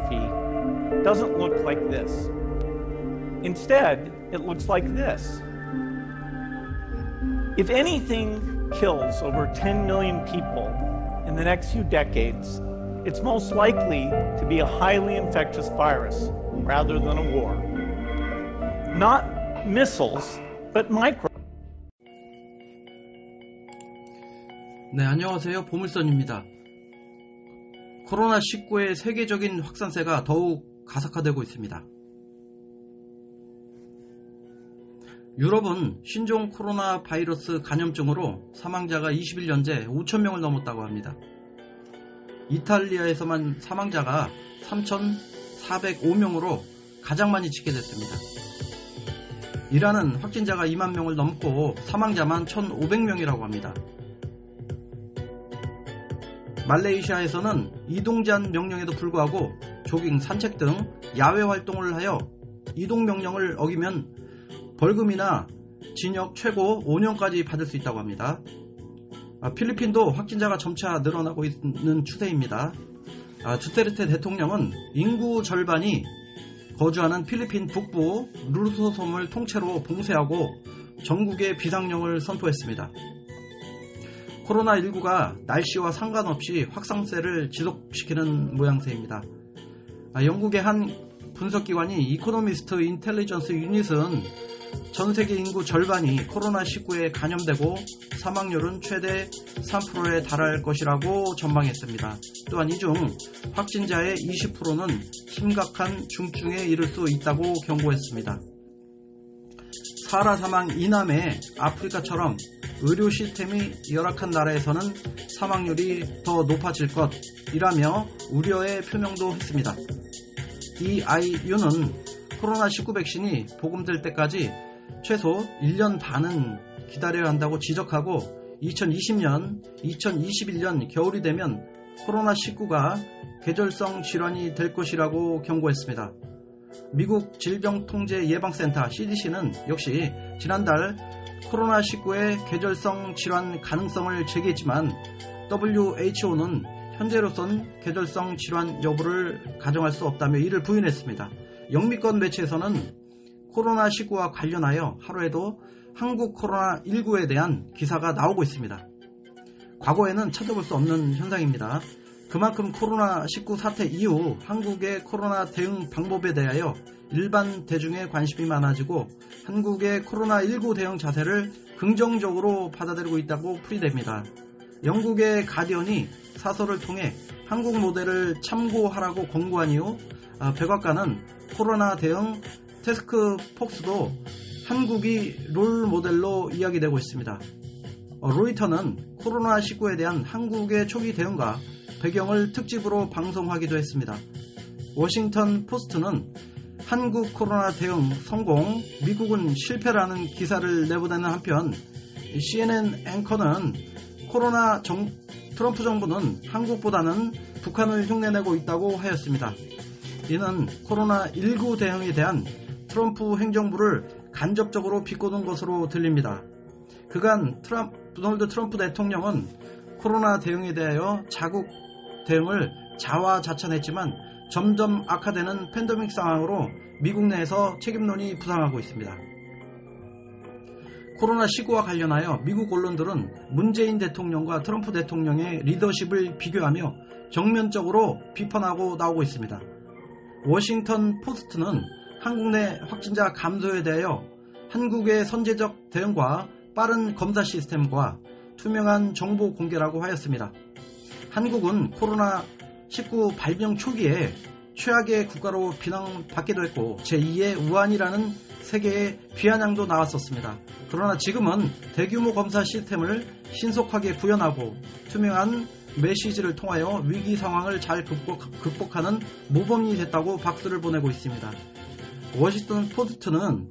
catastrophe doesn't look like this. Instead, it looks like this. If anything kills over 10 million people in the next few decades, it's most likely to be a highly infectious virus rather than a war. Not missiles, but micro. 네, 안녕하세요. 보물선입니다. 코로나19의 세계적인 확산세가 더욱 가속화되고 있습니다. 유럽은 신종 코로나 바이러스 감염증으로 사망자가 21년째 5,000명을 넘었다고 합니다. 이탈리아에서만 사망자가 3,405명으로 가장 많이 집계됐습니다. 이란은 확진자가 2만 명을 넘고 사망자만 1,500명이라고 합니다. 말레이시아에서는 이동제한 명령에도 불구하고 조깅, 산책 등 야외 활동을 하여 이동명령을 어기면 벌금이나 징역 최고 5년까지 받을 수 있다고 합니다. 필리핀도 확진자가 점차 늘어나고 있는 추세입니다. 두테르테 대통령은 인구 절반이 거주하는 필리핀 북부 루소 섬을 통째로 봉쇄하고 전국에 비상령을 선포했습니다. 코로나19가 날씨와 상관없이 확산세를 지속시키는 모양새입니다. 영국의 한 분석기관이 이코노미스트 인텔리전스 유닛은 전세계 인구 절반이 코로나19에 감염되고 사망률은 최대 3%에 달할 것이라고 전망했습니다. 또한 이 중 확진자의 20%는 심각한 중증에 이를 수 있다고 경고했습니다. 사하라 사막 이남의 아프리카처럼 의료 시스템이 열악한 나라에서는 사망률이 더 높아질 것이라며 우려의 표명도 했습니다. EIU는 코로나19 백신이 보급될 때까지 최소 1년 반은 기다려야 한다고 지적하고 2020년, 2021년 겨울이 되면 코로나19가 계절성 질환이 될 것이라고 경고했습니다. 미국 질병통제예방센터 CDC는 역시 지난달 코로나19의 계절성 질환 가능성을 제기했지만 WHO는 현재로선 계절성 질환 여부를 가정할 수 없다며 이를 부인했습니다. 영미권 매체에서는 코로나19와 관련하여 하루에도 한국 코로나19에 대한 기사가 나오고 있습니다. 과거에는 찾아볼 수 없는 현상입니다. 그만큼 코로나19 사태 이후 한국의 코로나 대응 방법에 대하여 일반 대중의 관심이 많아지고 한국의 코로나19 대응 자세를 긍정적으로 받아들이고 있다고 풀이됩니다. 영국의 가디언이 사설을 통해 한국 모델을 참고하라고 권고한 이후 백악관은 코로나 대응 태스크포스도 한국이 롤 모델로 이야기되고 있습니다. 로이터는 코로나19에 대한 한국의 초기 대응과 배경을 특집으로 방송하기도 했습니다. 워싱턴 포스트는 한국 코로나 대응 성공, 미국은 실패라는 기사를 내보내는 한편 CNN 앵커는 트럼프 정부는 한국보다는 북한을 흉내내고 있다고 하였습니다. 이는 코로나19 대응에 대한 트럼프 행정부를 간접적으로 비꼬는 것으로 들립니다. 그간 도널드 트럼프 대통령은 코로나 대응에 대하여 자국 대응을 자화자찬했지만 점점 악화되는 팬데믹 상황으로 미국 내에서 책임론이 부상하고 있습니다. 코로나19와 관련하여 미국 언론들은 문재인 대통령과 트럼프 대통령의 리더십을 비교하며 정면적으로 비판하고 나오고 있습니다. 워싱턴 포스트는 한국 내 확진자 감소에 대하여 한국의 선제적 대응과 빠른 검사 시스템과 투명한 정보 공개라고 하였습니다. 한국은 코로나19 발병 초기에 최악의 국가로 비난받기도 했고 제2의 우한이라는 세계의 비아냥도 나왔었습니다. 그러나 지금은 대규모 검사 시스템을 신속하게 구현하고 투명한 메시지를 통하여 위기 상황을 잘 극복하는 모범이 됐다고 박수를 보내고 있습니다. 워싱턴 포스트는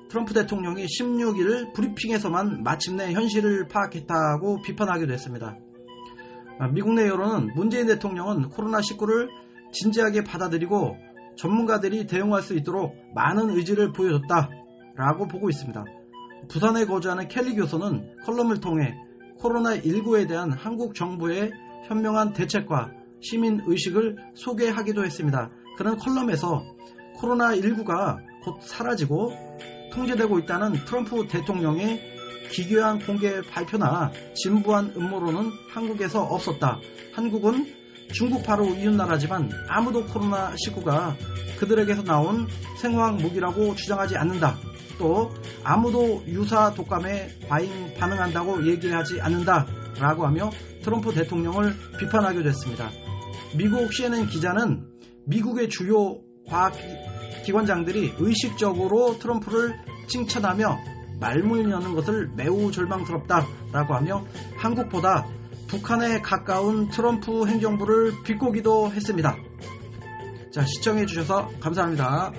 트럼프 대통령이 16일 브리핑에서만 마침내 현실을 파악했다고 비판하기도 했습니다. 미국 내 여론은 문재인 대통령은 코로나19를 진지하게 받아들이고 전문가들이 대응할 수 있도록 많은 의지를 보여줬다라고 보고 있습니다. 부산에 거주하는 켈리 교수는 컬럼을 통해 코로나19에 대한 한국 정부의 현명한 대책과 시민의식을 소개하기도 했습니다. 그런 컬럼에서 코로나19가 곧 사라지고 통제되고 있다는 트럼프 대통령의 기괴한 공개 발표나 진부한 음모론은 한국에서 없었다. 한국은 중국바로 이웃나라지만 아무도 코로나19가 그들에게서 나온 생화학 무기라고 주장하지 않는다. 또 아무도 유사 독감에 과잉 반응한다고 얘기하지 않는다 라고 하며 트럼프 대통령을 비판하기도 했습니다. 미국 CNN 기자는 미국의 주요 과학기관장들이 의식적으로 트럼프를 칭찬하며 말문이 여는 것을 매우 절망스럽다라고 하며 한국보다 북한에 가까운 트럼프 행정부를 비꼬기도 했습니다. 자, 시청해 주셔서 감사합니다.